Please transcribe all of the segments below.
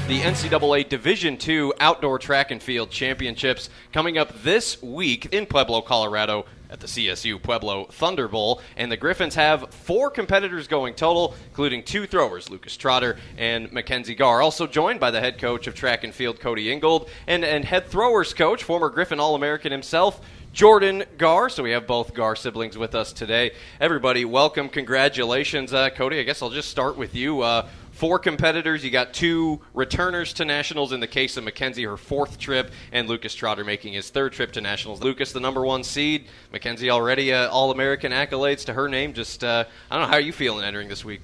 the NCAA Division II Outdoor Track and Field Championships coming up this week in Pueblo, Colorado at the CSU Pueblo Thunder Bowl. And the Griffons have 4 competitors going total, including 2 throwers, Lucas Trotter and Makenzie Garr. Also joined by the head coach of track and field, Cody Ingold, and head throwers coach, former Griffon All-American himself, Jordan Garr. So we have both Garr siblings with us today. Everybody, welcome. Congratulations. Cody, I guess I'll just start with you. 4 competitors. You got 2 returners to nationals in the case of Makenzie, her 4th trip, and Lucas Trotter making his 3rd trip to nationals. Lucas, the number 1 seed. Makenzie already All-American accolades to her name. Just, I don't know, how are you feeling entering this week?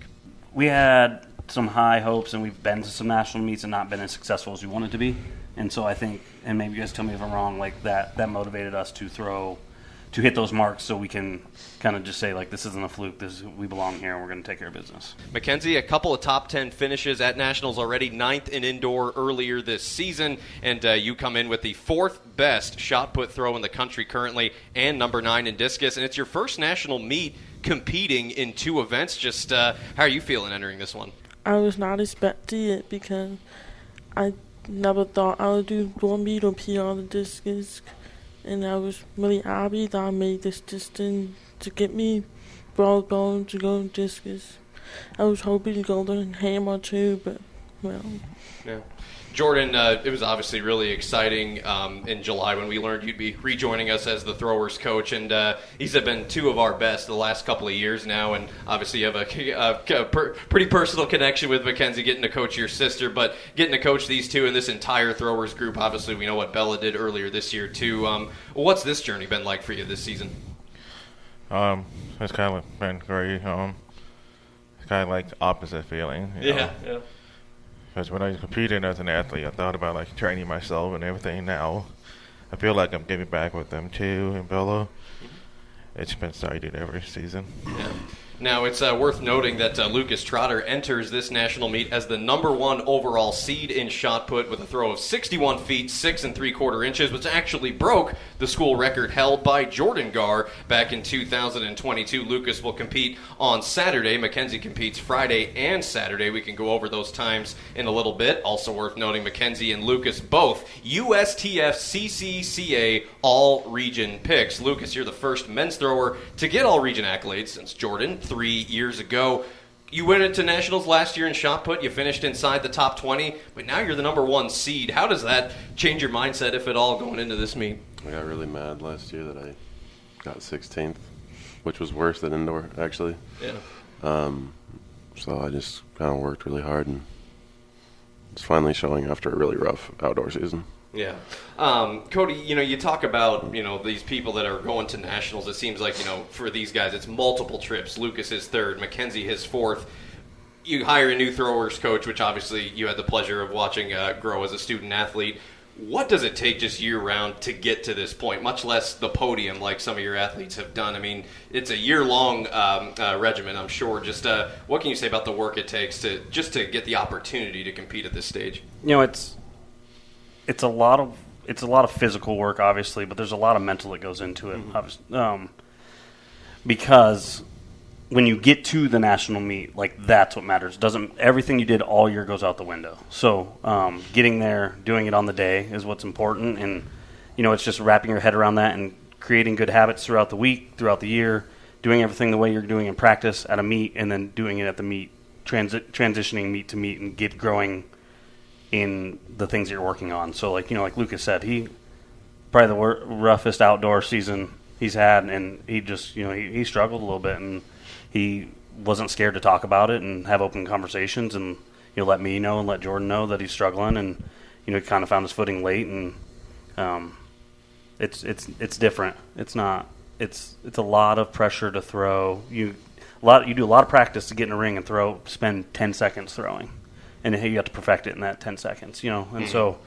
We had some high hopes, and we've been to some national meets and not been as successful as we wanted to be. And so I think, and maybe you guys tell me if I'm wrong, like that motivated us to hit those marks so we can kind of just say, like, this isn't a fluke, we belong here and we're going to take care of business. Makenzie, a couple of top 10 finishes at nationals already, 9th in indoor earlier this season, and you come in with the 4th best shot put throw in the country currently and number 9 in discus, and it's your first national meet competing in 2 events. Just how are you feeling entering this one? I was not expecting it because I never thought I would do 1 meet or PR the discus. And I was really happy that I made this distance to get me broad bone to go discus. I was hoping to go the hammer too, but, well. Yeah. Jordan, it was obviously really exciting in July when we learned you'd be rejoining us as the throwers coach, and these have been 2 of our best the last couple of years now, and obviously you have a pretty personal connection with Makenzie, getting to coach your sister, but getting to coach these 2 in this entire throwers group. Obviously we know what Bella did earlier this year too. What's this journey been like for you this season? It's kind of been great. It's kind of like the opposite feeling. You know? Because when I was competing as an athlete, I thought about like training myself and everything. Now I feel like I'm giving back with them too in Pueblo. It's been exciting every season. Yeah. Now, it's worth noting that Lucas Trotter enters this national meet as the number 1 overall seed in shot put with a throw of 61 feet, 6 3/4 inches, which actually broke the school record held by Jordan Garr back in 2022. Lucas will compete on Saturday. Makenzie competes Friday and Saturday. We can go over those times in a little bit. Also worth noting, Makenzie and Lucas both USTF CCCA all-region picks. Lucas, you're the first men's thrower to get all-region accolades since Jordan 3 years ago. You went into nationals last year in shot put. You finished inside the top 20, but now you're the number 1 seed. How does that change your mindset, if at all, going into this meet? I got really mad last year that I got 16th, which was worse than indoor, actually. Yeah. So I just kind of worked really hard, and it's finally showing after a really rough outdoor season. Yeah. Cody, you talk about, these people that are going to nationals. It seems like, for these guys, it's multiple trips. Lucas his 3rd, Makenzie his 4th. You hire a new throwers coach, which obviously you had the pleasure of watching grow as a student athlete. What does it take just year-round to get to this point, much less the podium like some of your athletes have done? I mean, it's a year-long regimen, I'm sure. Just what can you say about the work it takes to get the opportunity to compete at this stage? It's a lot of physical work, obviously, but there's a lot of mental that goes into it. Mm-hmm. Because when you get to the national meet, like, that's what matters. Everything you did all year goes out the window. So getting there, doing it on the day is what's important, and it's just wrapping your head around that and creating good habits throughout the week, throughout the year, doing everything the way you're doing in practice at a meet, and then doing it at the meet, transitioning meet to meet, and get growing in the things that you're working on. So, like Lucas said, he probably the roughest outdoor season he's had, and he just, he struggled a little bit, and he wasn't scared to talk about it and have open conversations, and let me know and let Jordan know that he's struggling, and he kind of found his footing late, and it's different. It's a lot of pressure to throw. You do a lot of practice to get in a ring and spend 10 seconds throwing. And you have to perfect it in that 10 seconds, and so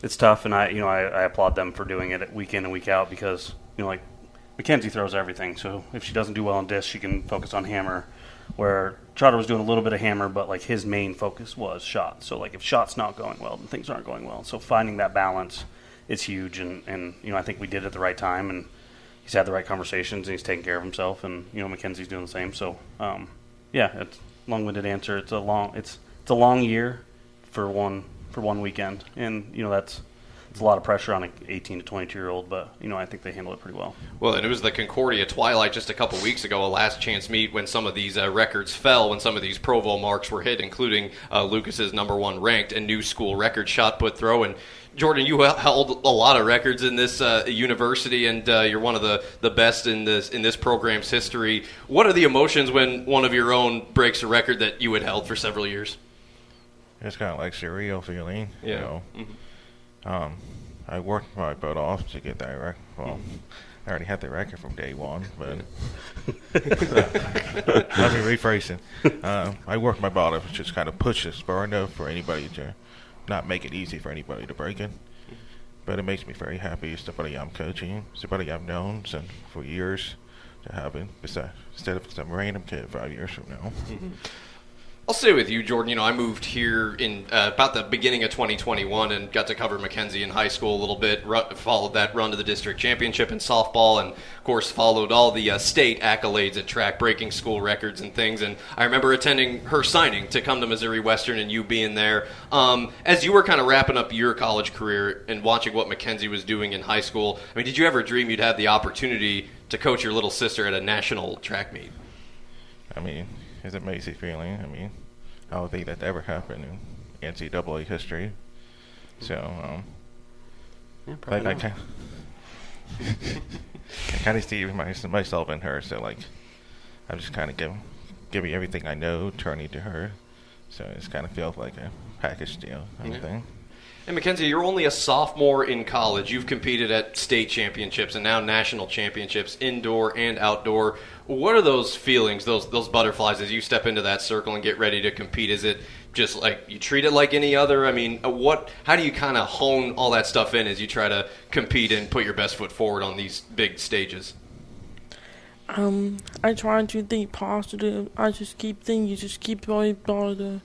it's tough. And I applaud them for doing it week in and week out because like Makenzie throws everything. So if she doesn't do well on disc, she can focus on hammer. Where Trotter was doing a little bit of hammer, but like his main focus was shot. So like if shot's not going well, then things aren't going well. So finding that balance is huge. And I think we did it at the right time. And he's had the right conversations and he's taking care of himself. And Makenzie's doing the same. So it's long-winded answer. It's a long year for one weekend, and that's a lot of pressure on an 18 to 22-year-old, but I think they handle it pretty well. Well, and it was the Concordia Twilight just a couple weeks ago, a last chance meet when some of these records fell, when some of these Provo marks were hit, including Lucas's #1 ranked and new school record shot put throw. And Jordan, you held a lot of records in this university, and you're one of the best in this program's history. What are the emotions when one of your own breaks a record that you had held for several years? It's kind of like surreal feeling. Yeah. I worked my butt off to get that record. Well, I already had the record from day one, but let me rephrase it. I worked my butt off to just kind of push this bar enough for anybody to not make it easy for anybody to break it. But it makes me very happy. It's somebody I'm coaching, somebody I've known for years to have it, instead of some random kid 5 years from now. I'll stay with you, Jordan. I moved here in about the beginning of 2021 and got to cover Makenzie in high school a little bit, followed that run to the district championship in softball, and, of course, followed all the state accolades at track, breaking school records and things. And I remember attending her signing to come to Missouri Western and you being there. As you were kind of wrapping up your college career and watching what Makenzie was doing in high school, I mean, did you ever dream you'd have the opportunity to coach your little sister at a national track meet? I mean, it's an amazing feeling. I mean, I don't think that ever happened in NCAA history. So, I kind of see myself in her. So, I'm just kind of giving everything I know, turning to her. So it's kind of feels like a package deal kind of thing. And Makenzie, you're only a sophomore in college. You've competed at state championships and now national championships, indoor and outdoor. What are those feelings, those butterflies, as you step into that circle and get ready to compete? Is it just like you treat it like any other? I mean, how do you kind of hone all that stuff in as you try to compete and put your best foot forward on these big stages? I try to think positive. I just keep thinking, just keep going positive.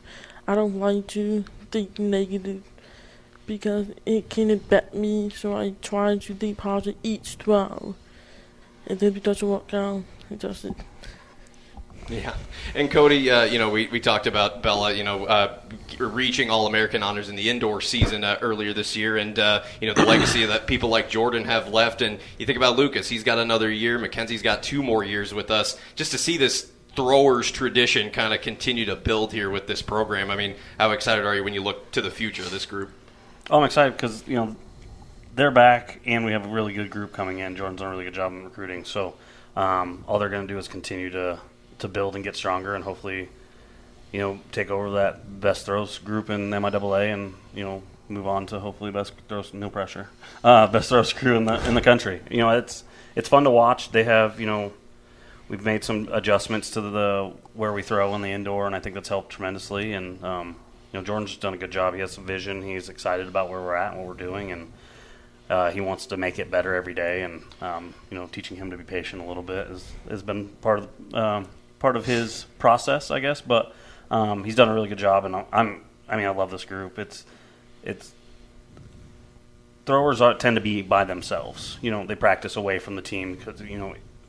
I don't like to think negative, because it can affect me, so I try to think positive each throw. And if it doesn't work out, it doesn't. Yeah. And Cody, we talked about Bella, reaching All-American honors in the indoor season earlier this year, and, the legacy that people like Jordan have left. And you think about Lucas, he's got another year. Mackenzie's got 2 more years with us. Just to see this throwers tradition kind of continue to build here with this program. I mean, how excited are you when you look to the future of this group? Oh, I'm excited because, they're back, and we have a really good group coming in. Jordan's done a really good job in recruiting. So all they're going to do is continue to build and get stronger, and hopefully, take over that best throws group in MIAA and, move on to hopefully best throws, no pressure, best throws crew in the country. It's fun to watch. They have, we've made some adjustments to where we throw in the indoor, and I think that's helped tremendously. And Jordan's just done a good job. He has some vision. He's excited about where we're at and what we're doing, and he wants to make it better every day. And teaching him to be patient a little bit has been part of his process, I guess. But he's done a really good job, and I love this group. It's throwers tend to be by themselves. They practice away from the team because we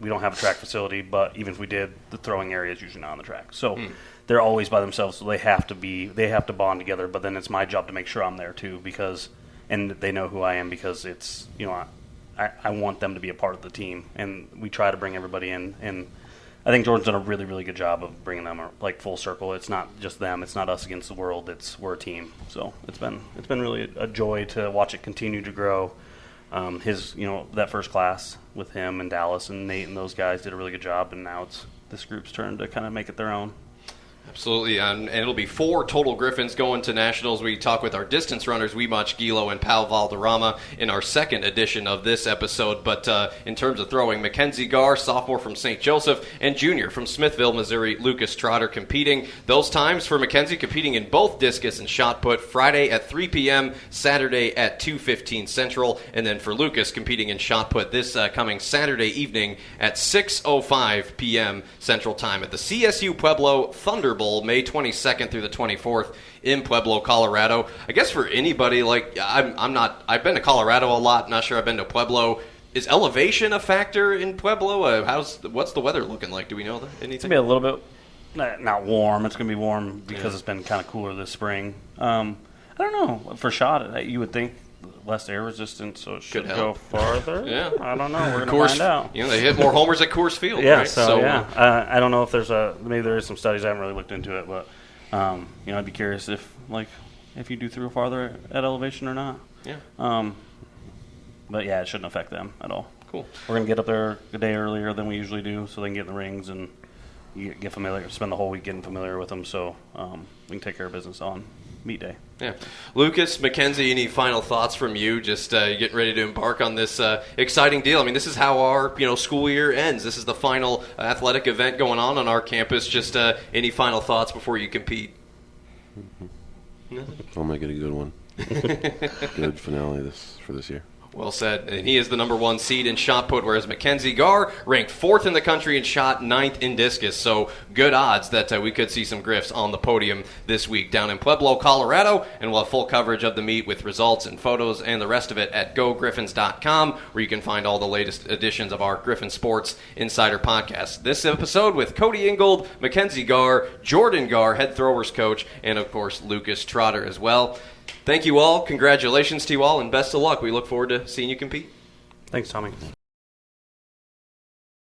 don't have a track facility. But even if we did, the throwing area is usually not on the track. So. They're always by themselves, so they have to bond together. But then it's my job to make sure I'm there too, and they know who I am, because it's I want them to be a part of the team, and we try to bring everybody in. And I think Jordan's done a really, really good job of bringing them full circle. It's not just them. It's not us against the world. We're a team. So it's been really a joy to watch it continue to grow. His that first class with him and Dallas and Nate and those guys did a really good job, and now it's this group's turn to kind of make it their own. Absolutely, and it'll be 4 total Griffins going to nationals. We talk with our distance runners, Weemach Gilo and Pal Valderrama, in our second edition of this episode. But in terms of throwing, Makenzie Garr, sophomore from St. Joseph, and junior from Smithville, Missouri, Lucas Trotter competing. Those times for Makenzie competing in both discus and shot put, Friday at 3 p.m., Saturday at 2:15 Central, and then for Lucas competing in shot put this coming Saturday evening at 6:05 p.m. Central Time at the CSU Pueblo Thunder Bowl, May 22nd through the 24th in Pueblo, Colorado. I guess for anybody, I've been to Colorado a lot, not sure I've been to Pueblo. Is elevation a factor in Pueblo? What's the weather looking like? Do we know anything? It's going to be a little bit not warm. It's going to be warm because it's been kind of cooler this spring. I don't know. For shot, you would think less air resistance, so it should go farther. Yeah. I don't know. We're going to find out. They hit more homers at Coors Field, yeah, right? So I don't know if there's maybe there is some studies. I haven't really looked into it, but I'd be curious if you do throw farther at elevation or not. Yeah. But yeah, it shouldn't affect them at all. Cool. We're going to get up there a day earlier than we usually do, so they can get in the rings and get familiar, spend the whole week getting familiar with them, so we can take care of business on meet day. Yeah. Lucas, Makenzie, any final thoughts from you? Just getting ready to embark on this exciting deal. I mean, this is how our school year ends. This is the final athletic event going on our campus. Just any final thoughts before you compete? I'll make it a good one. Good finale for this year. Well said. And he is the number 1 seed in shot put, whereas Makenzie Garr ranked 4th in the country in shot, 9th in discus. So good odds that we could see some Griffs on the podium this week down in Pueblo, Colorado. And we'll have full coverage of the meet with results and photos and the rest of it at GoGriffins.com, where you can find all the latest editions of our Griffin Sports Insider podcast. This episode with Cody Ingold, Makenzie Garr, Jordan Garr, head throwers coach, and of course Lucas Trotter as well. Thank you all. Congratulations to you all, and best of luck. We look forward to seeing you compete. Thanks, Tommy.